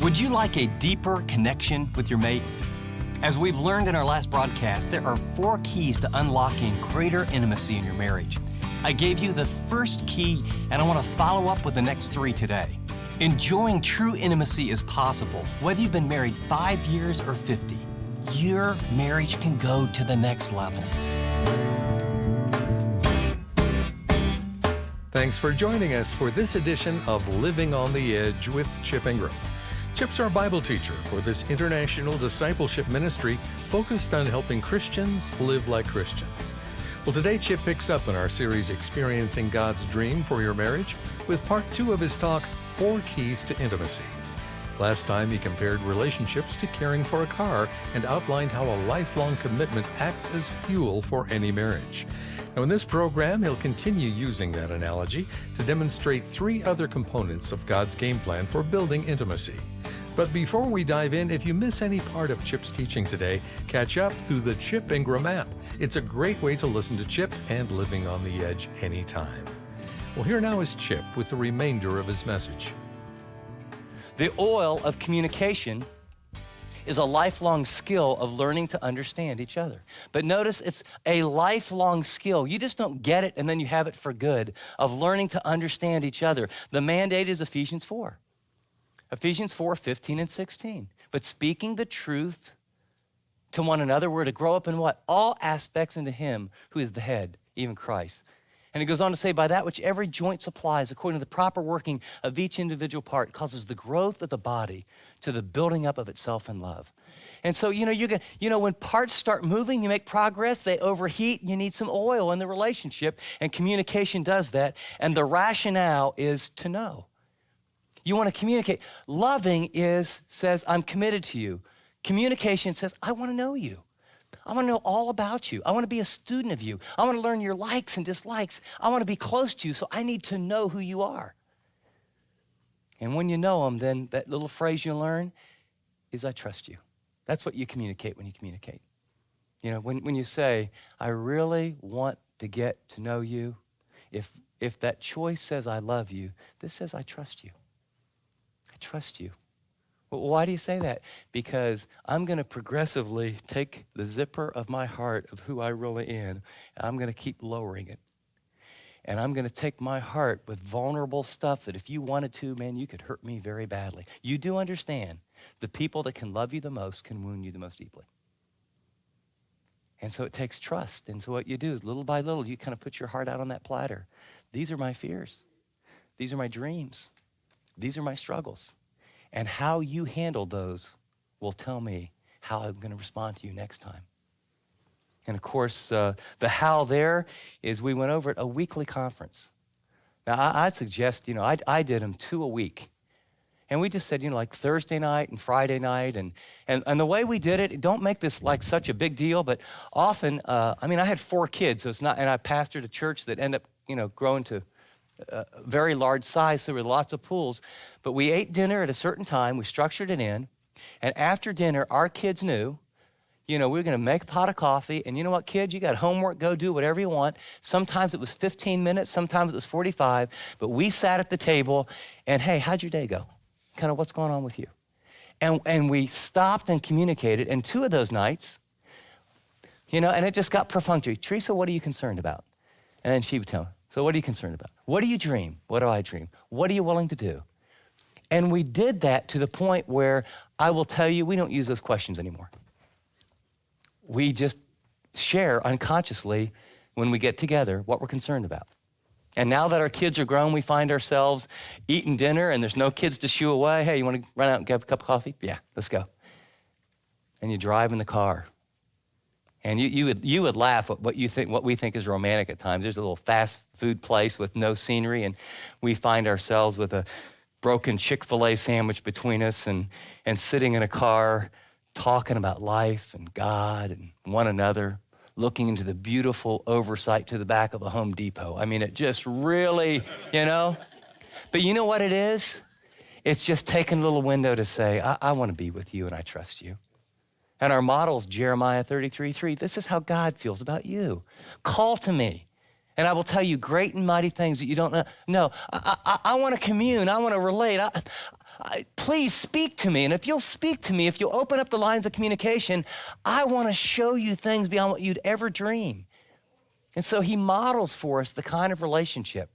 Would you like a deeper connection with your mate? As we've learned in our last broadcast, there are 4 keys to unlocking greater intimacy in your marriage. I gave you the first key, and I want to follow up with the next 3 today. Enjoying true intimacy is possible, whether you've been married 5 years or 50. Your marriage can go to the next level. Thanks for joining us for this edition of Living on the Edge with Chip Ingram. Chip's our Bible teacher for this international discipleship ministry focused on helping Christians live like Christians. Well, today Chip picks up in our series Experiencing God's Dream for Your Marriage with part 2 of his talk, 4 Keys to Intimacy. Last time he compared relationships to caring for a car and outlined how a lifelong commitment acts as fuel for any marriage. Now, in this program, he'll continue using that analogy to demonstrate 3 other components of God's game plan for building intimacy. But before we dive in, if you miss any part of Chip's teaching today, catch up through the Chip Ingram app. It's a great way to listen to Chip and Living on the Edge anytime. Well, here now is Chip with the remainder of his message. The oil of communication is a lifelong skill of learning to understand each other. But notice it's a lifelong skill. You just don't get it and then you have it for good, of learning to understand each other. The mandate is Ephesians 4. Ephesians 4, 15 and 16. But speaking the truth to one another, we're to grow up in what? All aspects into him who is the head, even Christ. And he goes on to say, by that which every joint supplies, according to the proper working of each individual part, causes the growth of the body to the building up of itself in love. And so, when parts start moving, you make progress, they overheat, you need some oil in the relationship, and communication does that. And the rationale is to know. You want to communicate. Loving says, I'm committed to you. Communication says, I want to know you. I want to know all about you. I want to be a student of you. I want to learn your likes and dislikes. I want to be close to you, so I need to know who you are. And when you know them, then that little phrase you learn is, I trust you. That's what you communicate when you communicate. When you say, I really want to get to know you, if that choice says, I love you, this says, I trust you. I trust you. Well, why do you say that? Because I'm going to progressively take the zipper of my heart of who I really am, and I'm going to keep lowering it. And I'm going to take my heart with vulnerable stuff that if you wanted to, man, you could hurt me very badly. You do understand the people that can love you the most can wound you the most deeply. And so it takes trust. And so what you do is little by little, you kind of put your heart out on that platter. These are my fears. These are my dreams. These are my struggles. And how you handle those will tell me how I'm going to respond to you next time. And of course, the how there is we went over at a weekly conference. Now, I'd suggest, I did them 2 a week. And we just said, like Thursday night and Friday night. And the way we did it, don't make this like such a big deal, but often, I had 4 kids, so it's not, and I pastored a church that ended up, growing to a very large size, so there were lots of pools. But we ate dinner at a certain time, we structured it in, and after dinner, our kids knew, we were gonna make a pot of coffee, and you know what, kids, you got homework, go do whatever you want. Sometimes it was 15 minutes, sometimes it was 45, but we sat at the table, and hey, how'd your day go? Kind of what's going on with you? And we stopped and communicated, and 2 of those nights, and it just got perfunctory. Teresa, what are you concerned about? And then she would tell me, so what are you concerned about? What do you dream? What do I dream? What are you willing to do? And we did that to the point where I will tell you, we don't use those questions anymore. We just share unconsciously when we get together what we're concerned about. And now that our kids are grown, we find ourselves eating dinner and there's no kids to shoo away. Hey, you want to run out and get a cup of coffee? Yeah, let's go. And you drive in the car. And you would laugh at what we think is romantic at times. There's a little fast food place with no scenery, and we find ourselves with a broken Chick-fil-A sandwich between us and sitting in a car talking about life and God and one another, looking into the beautiful oversight to the back of a Home Depot. It just really, But you know what it is? It's just taking a little window to say, I want to be with you and I trust you. And our model is Jeremiah 33:3. This is how God feels about you. Call to me, and I will tell you great and mighty things that you don't know. No, I want to commune. I want to relate. Please speak to me. And if you'll speak to me, if you'll open up the lines of communication, I want to show you things beyond what you'd ever dream. And so he models for us the kind of relationship.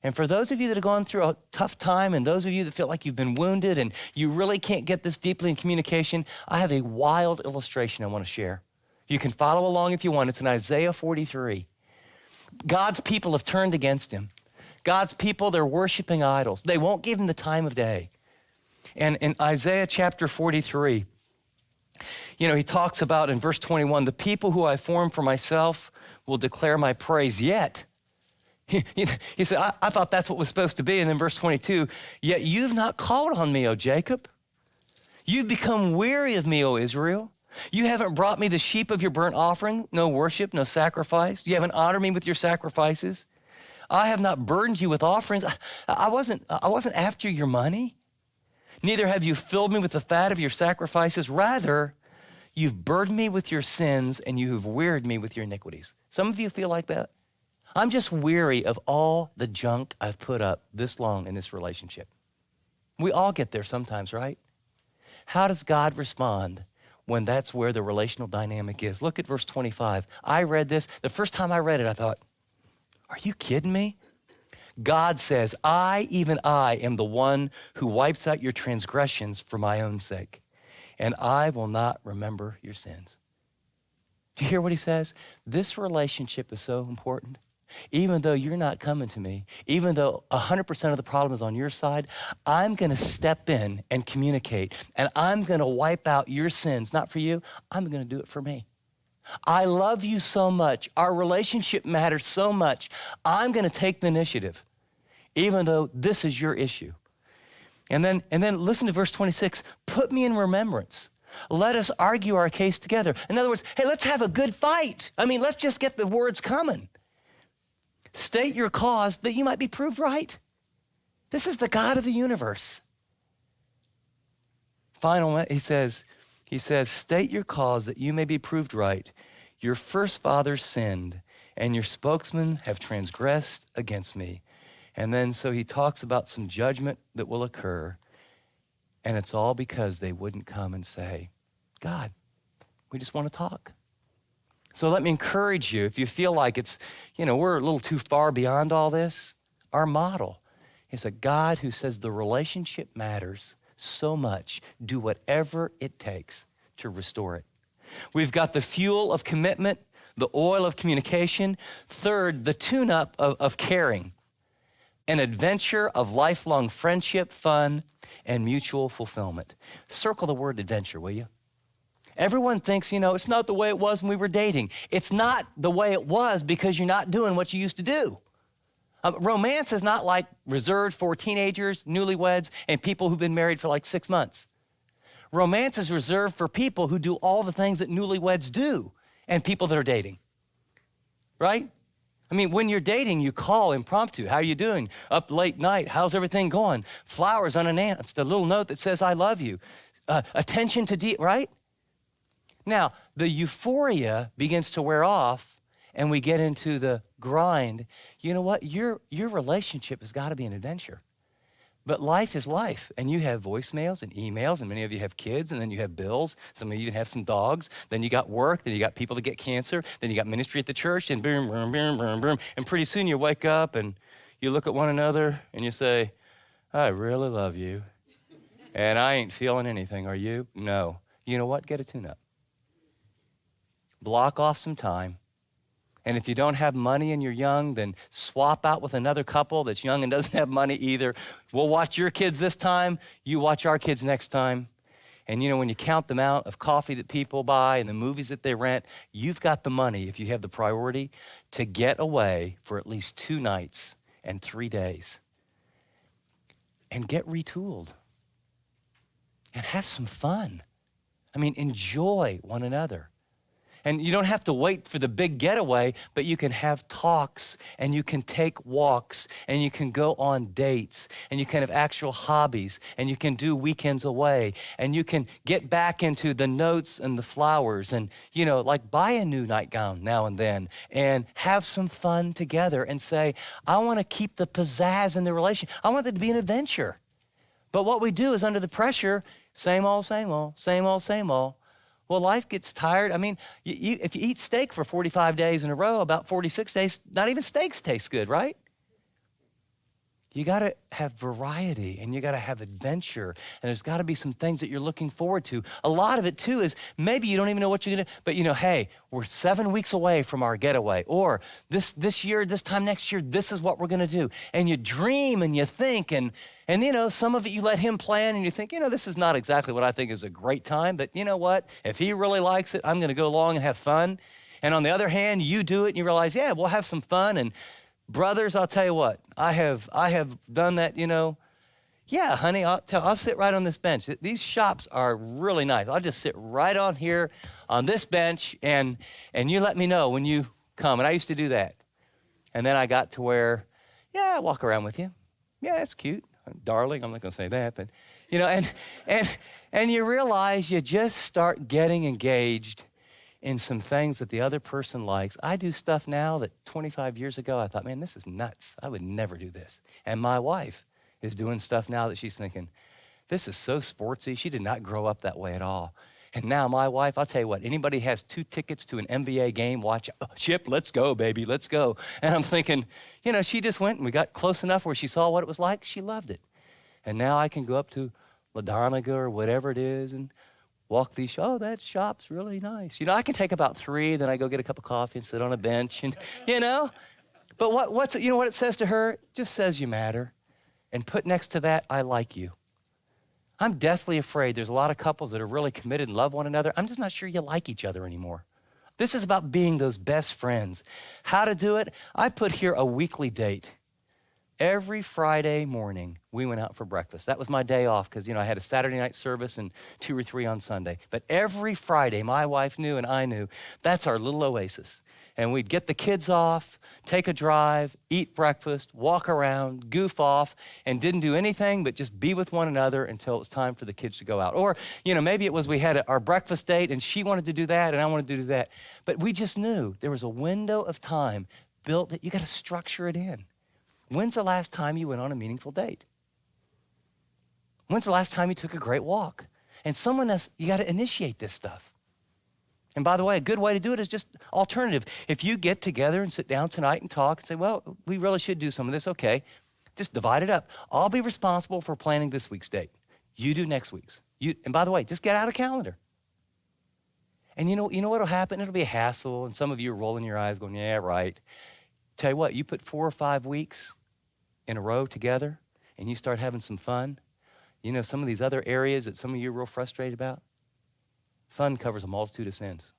And for those of you that have gone through a tough time, and those of you that feel like you've been wounded and you really can't get this deeply in communication, I have a wild illustration I want to share. You can follow along if you want. It's in Isaiah 43. God's people have turned against him. God's people, they're worshiping idols. They won't give him the time of day. And in Isaiah chapter 43, he talks about in verse 21, the people who I formed for myself will declare my praise. Yet, he said, I thought that's what was supposed to be. And then verse 22, yet you've not called on me, O Jacob. You've become weary of me, O Israel. You haven't brought me the sheep of your burnt offering, no worship, no sacrifice. You haven't honored me with your sacrifices. I have not burdened you with offerings. I wasn't after your money. Neither have you filled me with the fat of your sacrifices. Rather, you've burdened me with your sins and you have wearied me with your iniquities. Some of you feel like that. I'm just weary of all the junk I've put up this long in this relationship. We all get there sometimes, right? How does God respond when that's where the relational dynamic is? Look at verse 25. I read this. The first time I read it, I thought, are you kidding me? God says, even I, am the one who wipes out your transgressions for my own sake, and I will not remember your sins. Do you hear what he says? This relationship is so important. Even though you're not coming to me, even though 100% of the problem is on your side, I'm going to step in and communicate, and I'm going to wipe out your sins. Not for you, I'm going to do it for me. I love you so much. Our relationship matters so much. I'm going to take the initiative, even though this is your issue. And then listen to verse 26. Put me in remembrance. Let us argue our case together. In other words, hey, let's have a good fight. Let's just get the words coming. State your cause that you might be proved right. This is the God of the universe. Final, he says, state your cause that you may be proved right. Your first fathers sinned, and your spokesmen have transgressed against me. And then so he talks about some judgment that will occur, and it's all because they wouldn't come and say, God, we just want to talk. So let me encourage you, if you feel like it's, we're a little too far beyond all this, our model is a God who says the relationship matters so much, do whatever it takes to restore it. We've got the fuel of commitment, the oil of communication. Third, the tune-up of caring, an adventure of lifelong friendship, fun, and mutual fulfillment. Circle the word adventure, will you? Everyone thinks, it's not the way it was when we were dating. It's not the way it was because you're not doing what you used to do. Romance is not like reserved for teenagers, newlyweds, and people who've been married for like 6 months. Romance is reserved for people who do all the things that newlyweds do and people that are dating, right? When you're dating, you call impromptu. How are you doing? Up late night. How's everything going? Flowers unannounced. A little note that says, I love you. Attention to right? Now, the euphoria begins to wear off and we get into the grind. You know what? Your relationship has got to be an adventure. But life is life, and you have voicemails and emails, and many of you have kids, and then you have bills. Some of you even have some dogs. Then you got work, then you got people that get cancer, then you got ministry at the church, and boom, boom, boom, boom, boom. And pretty soon you wake up and you look at one another and you say, I really love you, and I ain't feeling anything. Are you? No. You know what? Get a tune-up. Block off some time. And if you don't have money and you're young, then swap out with another couple that's young and doesn't have money either. We'll watch your kids this time. You watch our kids next time. And when you count the amount of coffee that people buy and the movies that they rent, you've got the money, if you have the priority, to get away for at least 2 nights and 3 days. And get retooled. And have some fun. Enjoy one another. And you don't have to wait for the big getaway, but you can have talks and you can take walks and you can go on dates and you can have actual hobbies and you can do weekends away and you can get back into the notes and the flowers and, like buy a new nightgown now and then and have some fun together and say, I want to keep the pizzazz in the relationship. I want it to be an adventure. But what we do is under the pressure, same old, same old, same old, same old. Well, life gets tired. I mean, if you eat steak for 45 days in a row, about 46 days, not even steaks taste good, right? You got to have variety, and you got to have adventure, and there's got to be some things that you're looking forward to. A lot of it, too, is maybe you don't even know what you're going to do, but hey, we're 7 weeks away from our getaway, or this year, this time next year, this is what we're going to do. And you dream and you think, and some of it you let him plan, and you think, this is not exactly what I think is a great time, but you know what? If he really likes it, I'm going to go along and have fun. And on the other hand, you do it, and you realize, yeah, we'll have some fun. And brothers, I'll tell you what, I have done that, Yeah, honey, I'll sit right on this bench. These shops are really nice. I'll just sit right on here on this bench, and you let me know when you come. And I used to do that. And then I got to where, yeah, I walk around with you. Yeah, that's cute. Darling, I'm not going to say that, but, and you realize you just start getting engaged in some things that the other person likes. I do stuff now that 25 years ago, I thought, man, this is nuts. I would never do this. And my wife is doing stuff now that she's thinking, this is so sportsy. She did not grow up that way at all. And now my wife, I'll tell you what, anybody has 2 tickets to an NBA game, watch, Chip, let's go, baby, let's go. And I'm thinking, she just went and we got close enough where she saw what it was like. She loved it. And now I can go up to LaDonica or whatever it is and walk these, that shop's really nice. I can take about 3, then I go get a cup of coffee and sit on a bench and, But what it says to her? It just says you matter. And put next to that, I like you. I'm deathly afraid there's a lot of couples that are really committed and love one another. I'm just not sure you like each other anymore. This is about being those best friends. How to do it? I put here a weekly date. Every Friday morning, we went out for breakfast. That was my day off because, I had a Saturday night service and 2 or 3 on Sunday. But every Friday, my wife knew and I knew, that's our little oasis. And we'd get the kids off, take a drive, eat breakfast, walk around, goof off, and didn't do anything but just be with one another until it was time for the kids to go out. Or, maybe it was we had our breakfast date and she wanted to do that and I wanted to do that. But we just knew there was a window of time built that you got to structure it in. When's the last time you went on a meaningful date? When's the last time you took a great walk? And you got to initiate this stuff. And by the way, a good way to do it is just alternative. If you get together and sit down tonight and talk and say, well, we really should do some of this, okay, just divide it up. I'll be responsible for planning this week's date. You do next week's. And by the way, just get out a calendar. And you know what'll happen? It'll be a hassle, and some of you are rolling your eyes going, yeah, right. Tell you what, you put 4 or 5 weeks in a row together and you start having some fun. Some of these other areas that some of you are real frustrated about, fun covers a multitude of sins.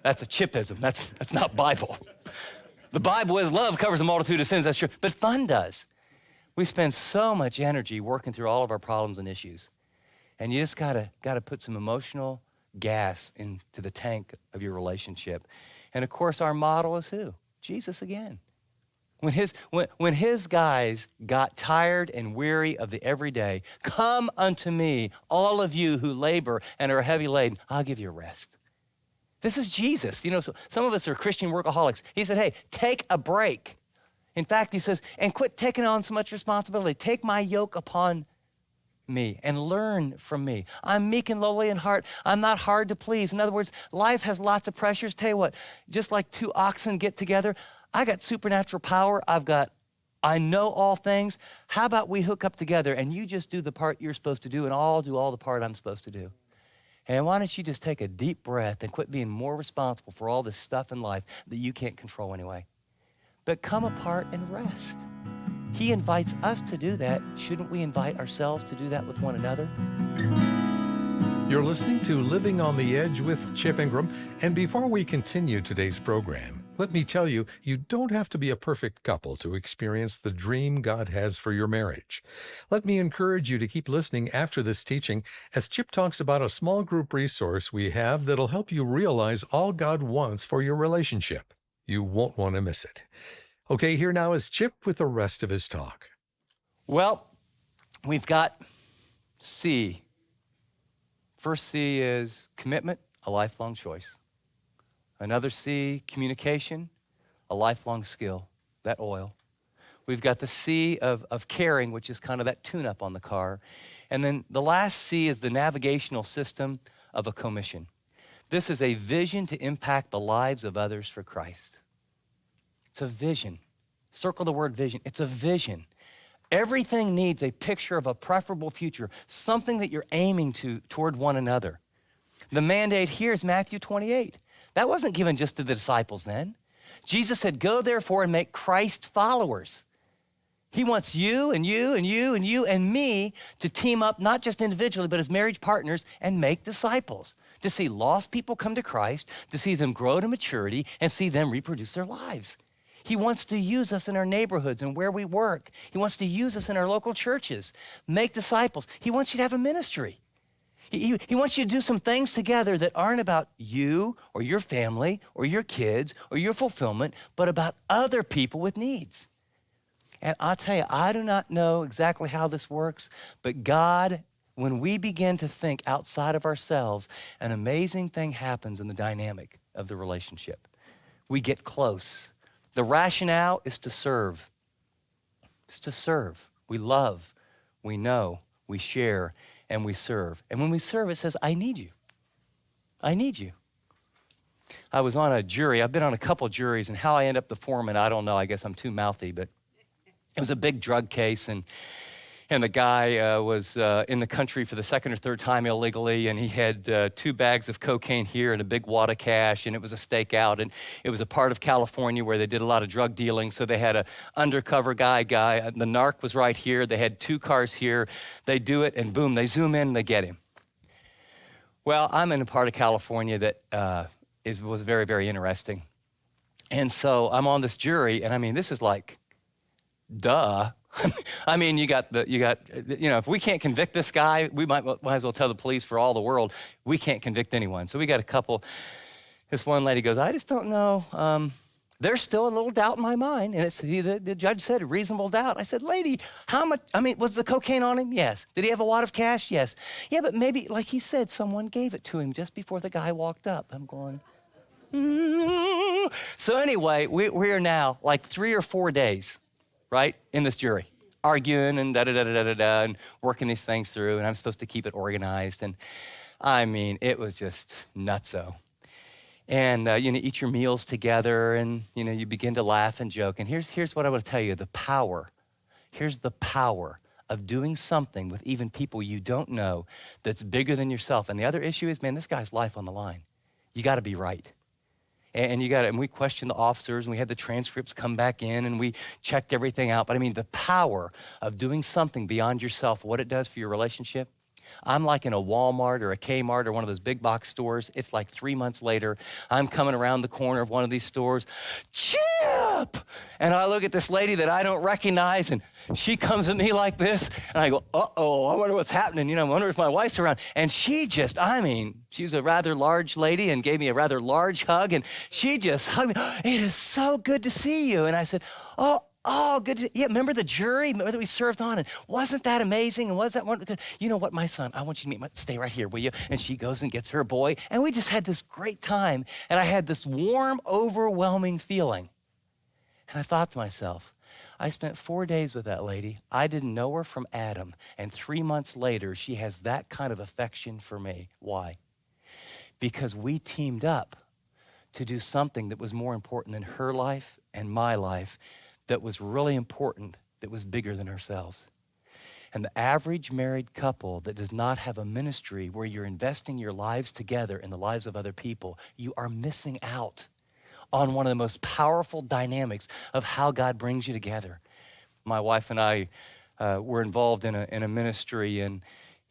That's a Chipism. That's not Bible. The Bible is love covers a multitude of sins, that's true, but fun does. We spend so much energy working through all of our problems and issues. And you just gotta put some emotional gas into the tank of your relationship. And of course, our model is who? Jesus again. When his guys got tired and weary of the everyday, come unto me, all of you who labor and are heavy laden, I'll give you rest. This is Jesus. So some of us are Christian workaholics. He said, hey, take a break. In fact, he says, and quit taking on so much responsibility. Take my yoke upon me and learn from me. I'm meek and lowly in heart. I'm not hard to please. In other words, life has lots of pressures. Tell you what, just like 2 oxen get together, I got supernatural power. I know all things. How about we hook up together and you just do the part you're supposed to do and I'll do all the part I'm supposed to do. And why don't you just take a deep breath and quit being more responsible for all this stuff in life that you can't control anyway. But come apart and rest. He invites us to do that. Shouldn't we invite ourselves to do that with one another? You're listening to Living on the Edge with Chip Ingram. And before we continue today's program, let me tell you, you don't have to be a perfect couple to experience the dream God has for your marriage. Let me encourage you to keep listening after this teaching as Chip talks about a small group resource we have that'll help you realize all God wants for your relationship. You won't want to miss it. Okay, here now is Chip with the rest of his talk. Well, we've got C. First C is commitment, a lifelong choice. Another C, communication, a lifelong skill, that oil. We've got the C of caring, which is kind of that tune-up on the car. And then the last C is the navigational system of a commission. This is a vision to impact the lives of others for Christ. It's a vision. Circle the word vision. It's a vision. Everything needs a picture of a preferable future, something that you're aiming toward one another. The mandate here is Matthew 28. That wasn't given just to the disciples then. Jesus said, go therefore and make Christ followers. He wants you and you and you and you and me to team up, not just individually, but as marriage partners and make disciples, to see lost people come to Christ, to see them grow to maturity and see them reproduce their lives. He wants to use us in our neighborhoods and where we work. He wants to use us in our local churches, make disciples. He wants you to have a ministry. He wants you to do some things together that aren't about you or your family or your kids or your fulfillment, but about other people with needs. And I'll tell you, I do not know exactly how this works, but God, when we begin to think outside of ourselves, an amazing thing happens in the dynamic of the relationship. We get close. The rationale is to serve. It's to serve. We love, we know, we share, and we serve. And when we serve, it says, I need you. I need you. I was on a jury. I've been on a couple juries, and how I end up the foreman, I don't know. I guess I'm too mouthy, but it was a big drug case, and the guy was in the country for the second or third time illegally, and he had 2 bags of cocaine here and a big wad of cash, and it was a stakeout, and it was a part of California where they did a lot of drug dealing, so they had an undercover guy, the narc was right here, they had 2 cars here, they do it, and boom, they zoom in and they get him. Well, I'm in a part of California that was very, very interesting, and so I'm on this jury, and I mean, this is like, duh. I mean, you got, if we can't convict this guy, we might as well tell the police for all the world, we can't convict anyone. So we got a couple, this one lady goes, I just don't know. There's still a little doubt in my mind. And the judge said, reasonable doubt. I said, lady, how much, was the cocaine on him? Yes. Did he have a wad of cash? Yes. Yeah, but maybe, like he said, someone gave it to him just before the guy walked up. I'm going, So anyway, we are now like 3 or 4 days, right, in this jury, arguing and da-da-da-da-da-da, and working these things through, and I'm supposed to keep it organized, and I mean, it was just nutso. And, eat your meals together, and, you begin to laugh and joke, and here's what I want to tell you, here's the power of doing something with even people you don't know that's bigger than yourself, and the other issue is, man, this guy's life on the line. You got to be right. And we questioned the officers, and we had the transcripts come back in, and we checked everything out. But I mean, the power of doing something beyond yourself, what it does for your relationship. I'm like in a Walmart or a Kmart or one of those big box stores. It's like 3 months later. I'm coming around the corner of one of these stores. Chip! And I look at this lady that I don't recognize, and she comes at me like this. And I go, uh-oh, I wonder what's happening. I wonder if my wife's around. And she was a rather large lady and gave me a rather large hug. And she just hugged me. It is so good to see you. And I said, Oh, good. Yeah, remember the jury that we served on? And wasn't that amazing? And was that one? You know what, my son, I want you to stay right here, will you? And she goes and gets her boy. And we just had this great time. And I had this warm, overwhelming feeling. And I thought to myself, I spent 4 days with that lady. I didn't know her from Adam. And 3 months later, she has that kind of affection for me. Why? Because we teamed up to do something that was more important than her life and my life, that was really important, that was bigger than ourselves. And the average married couple that does not have a ministry where you're investing your lives together in the lives of other people, you are missing out on one of the most powerful dynamics of how God brings you together. My wife and I were involved in a ministry, and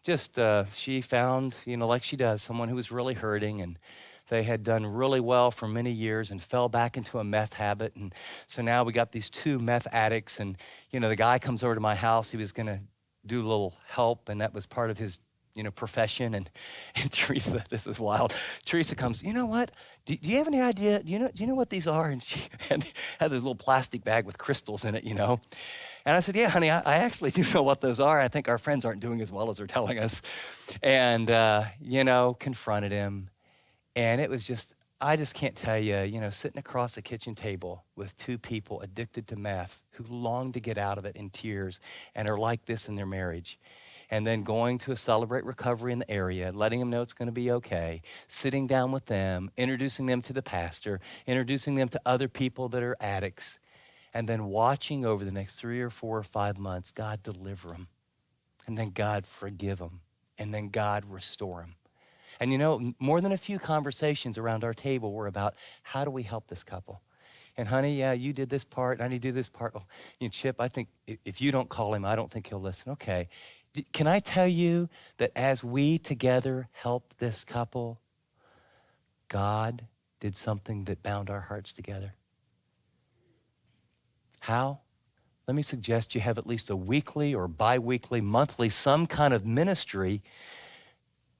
just she found, like she does, someone who was really hurting, and they had done really well for many years and fell back into a meth habit. And so now we got these 2 meth addicts, and, the guy comes over to my house. He was going to do a little help, and that was part of his, profession. And Teresa, this is wild. Teresa comes, you know what? Do you have any idea? Do you know what these are? And she had this little plastic bag with crystals in it, And I said, yeah, honey, I actually do know what those are. I think our friends aren't doing as well as they're telling us. And, confronted him. And it was just I just can't tell you, sitting across a kitchen table with two people addicted to meth who long to get out of it in tears and are like this in their marriage, and then going to a Celebrate Recovery in the area, letting them know it's going to be okay, sitting down with them, introducing them to the pastor, introducing them to other people that are addicts, and then watching over the next 3 or 4 or 5 months, God deliver them, and then God forgive them, and then God restore them. And more than a few conversations around our table were about, how do we help this couple? And honey, yeah, you did this part, I need to do this part. Oh, Chip, I think if you don't call him, I don't think he'll listen. Okay, can I tell you that as we together helped this couple, God did something that bound our hearts together? How? Let me suggest you have at least a weekly or bi-weekly, monthly, some kind of ministry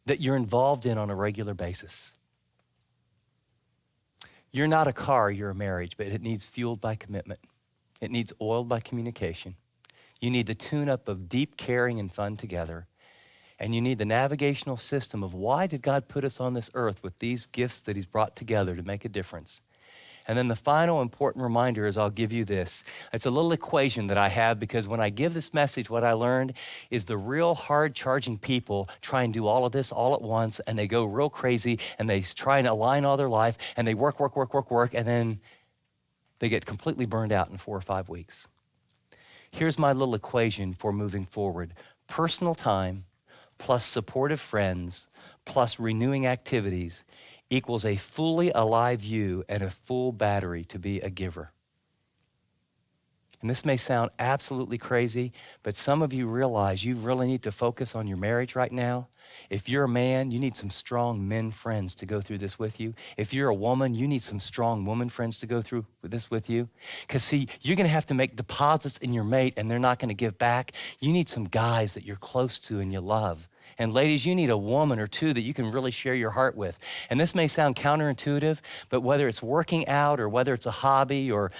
that you're involved in on a regular basis. You're not a car, you're a marriage, but it needs fueled by commitment. It needs oiled by communication. You need the tune-up of deep caring and fun together. And you need the navigational system of, why did God put us on this earth with these gifts that he's brought together to make a difference? And then the final important reminder is, I'll give you this. It's a little equation that I have, because when I give this message, what I learned is the real hard-charging people try and do all of this all at once, and they go real crazy, and they try and align all their life, and they work, and then they get completely burned out in 4 or 5 weeks. Here's my little equation for moving forward. Personal time plus supportive friends plus renewing activities equals a fully alive you and a full battery to be a giver. And this may sound absolutely crazy, but some of you realize you really need to focus on your marriage right now. If you're a man, you need some strong men friends to go through this with you. If you're a woman, you need some strong woman friends to go through this with you. Because see, you're gonna have to make deposits in your mate, and they're not gonna give back. You need some guys that you're close to and you love. And ladies, you need a woman or two that you can really share your heart with. And this may sound counterintuitive, but whether it's working out or whether it's a hobby or,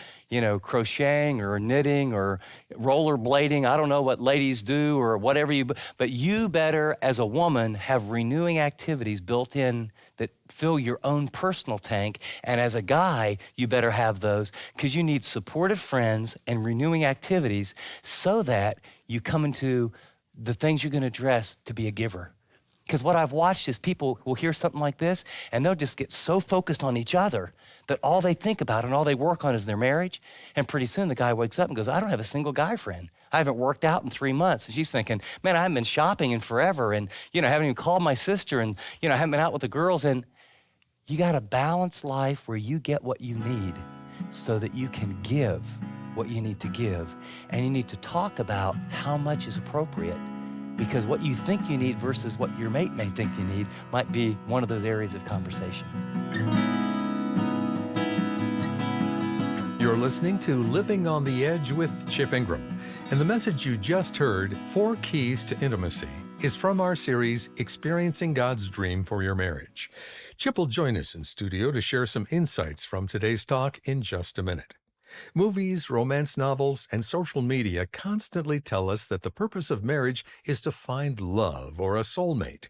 crocheting or knitting or rollerblading, I don't know what ladies do or whatever but you better, as a woman, have renewing activities built in that fill your own personal tank. And as a guy, you better have those, because you need supportive friends and renewing activities so that you come into the things you're going to address to be a giver. Because what I've watched is people will hear something like this, and they'll just get so focused on each other that all they think about and all they work on is their marriage. And pretty soon the guy wakes up and goes, I don't have a single guy friend. I haven't worked out in 3 months. And she's thinking, man, I haven't been shopping in forever. And, I haven't even called my sister. And, I haven't been out with the girls. And you got a balanced life where you get what you need so that you can give what you need to give. And you need to talk about how much is appropriate, because what you think you need versus what your mate may think you need might be one of those areas of conversation. You're listening to Living on the Edge with Chip Ingram. And the message you just heard, 4 Keys to Intimacy, is from our series, Experiencing God's Dream for Your Marriage. Chip will join us in studio to share some insights from today's talk in just a minute. Movies, romance novels, and social media constantly tell us that the purpose of marriage is to find love or a soulmate.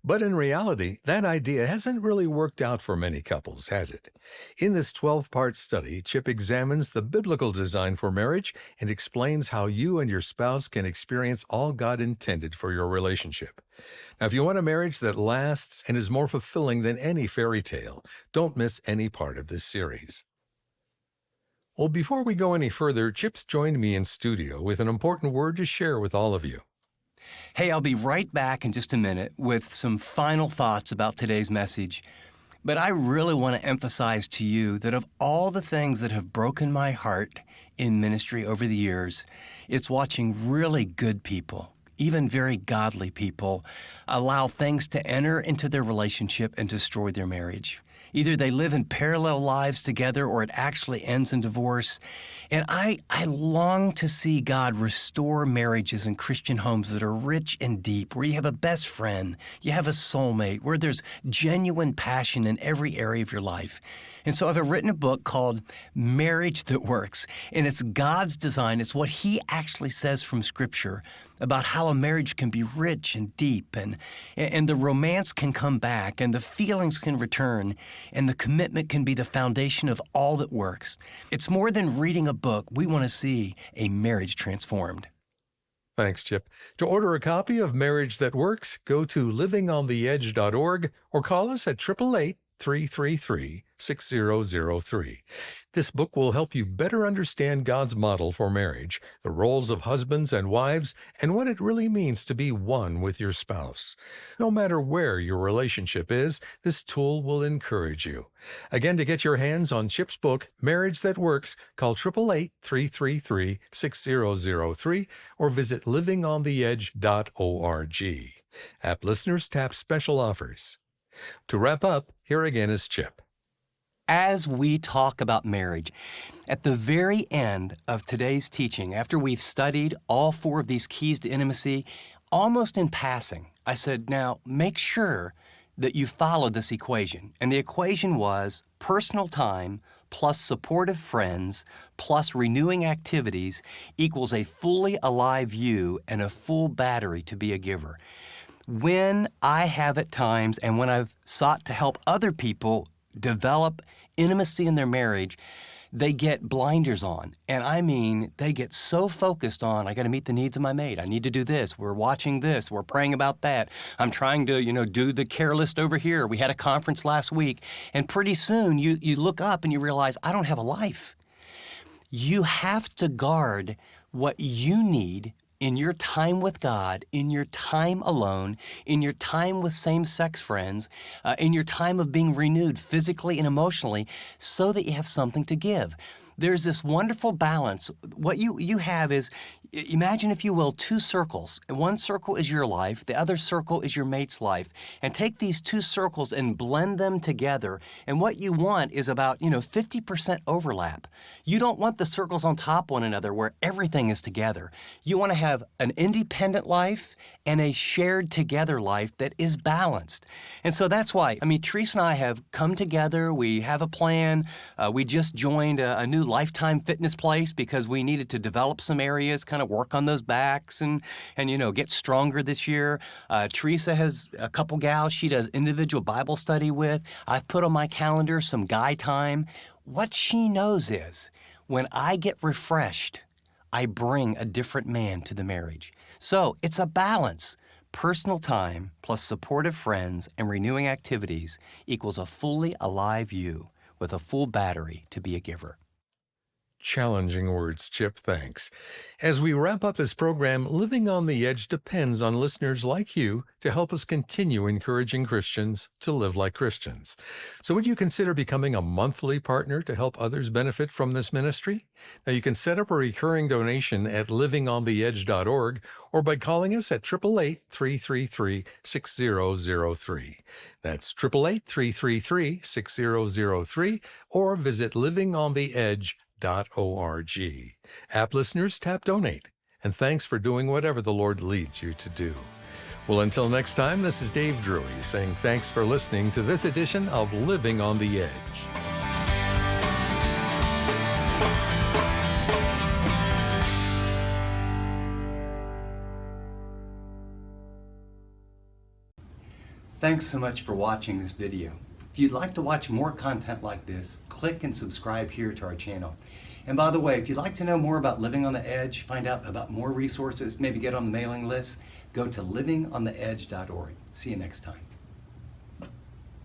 But in reality, that idea hasn't really worked out for many couples, has it? In this 12-part study, Chip examines the biblical design for marriage and explains how you and your spouse can experience all God intended for your relationship. Now, if you want a marriage that lasts and is more fulfilling than any fairy tale, don't miss any part of this series. Well, before we go any further, Chip's joined me in studio with an important word to share with all of you. Hey, I'll be right back in just a minute with some final thoughts about today's message. But I really want to emphasize to you that of all the things that have broken my heart in ministry over the years, it's watching really good people, even very godly people, allow things to enter into their relationship and destroy their marriage. Either they live in parallel lives together or it actually ends in divorce. And I long to see God restore marriages and Christian homes that are rich and deep, where you have a best friend, you have a soulmate, where there's genuine passion in every area of your life. And so I've written a book called Marriage That Works, and it's God's design. It's what He actually says from Scripture about how a marriage can be rich and deep, and the romance can come back, and the feelings can return, and the commitment can be the foundation of all that works. It's more than reading a book. We want to see a marriage transformed. Thanks, Chip. To order a copy of Marriage That Works, go to livingontheedge.org or call us at 888-333-6003. This book will help you better understand God's model for marriage, the roles of husbands and wives, and what it really means to be one with your spouse. No matter where your relationship is, this tool will encourage you. Again, to get your hands on Chip's book, Marriage That Works, call 888-333-6003 or visit livingontheedge.org. App listeners tap special offers. To wrap up, here again is Chip. As we talk about marriage, at the very end of today's teaching, after we've studied all 4 of these keys to intimacy, almost in passing, I said, now make sure that you follow this equation. And the equation was personal time plus supportive friends plus renewing activities equals a fully alive you and a full battery to be a giver. When I have at times, and when I've sought to help other people develop intimacy in their marriage, they get blinders on. And I mean, they get so focused on, I got to meet the needs of my mate. I need to do this. We're watching this. We're praying about that. I'm trying to, do the care list over here. We had a conference last week. And pretty soon you look up and you realize, I don't have a life. You have to guard what you need in your time with God, in your time alone, in your time with same-sex friends, in your time of being renewed physically and emotionally, so that you have something to give. There's this wonderful balance. What you have is, imagine, if you will, 2 circles. One circle is your life, the other circle is your mate's life. And take these 2 circles and blend them together. And what you want is about, 50% overlap. You don't want the circles on top of one another where everything is together. You want to have an independent life and a shared together life that is balanced. And so that's why, Teresa and I have come together. We have a plan. We just joined a new Lifetime Fitness place because we needed to develop some areas, kind of work on those backs and get stronger this year. Teresa has a couple gals she does individual Bible study with. I've put on my calendar some guy time. What she knows is when I get refreshed, I bring a different man to the marriage. So it's a balance. Personal time plus supportive friends and renewing activities equals a fully alive you with a full battery to be a giver. Challenging words, Chip. Thanks. As we wrap up this program, Living on the Edge depends on listeners like you to help us continue encouraging Christians to live like Christians. So would you consider becoming a monthly partner to help others benefit from this ministry? Now, you can set up a recurring donation at livingontheedge.org or by calling us at 888-333-6003. That's 888-333-6003 or visit livingontheedge.org. App listeners, tap donate. And thanks for doing whatever the Lord leads you to do. Well, until next time, this is Dave Drury saying thanks for listening to this edition of Living on the Edge. Thanks so much for watching this video. If you'd like to watch more content like this, click and subscribe here to our channel. And by the way, if you'd like to know more about Living on the Edge, find out about more resources, maybe get on the mailing list, go to livingontheedge.org. See you next time.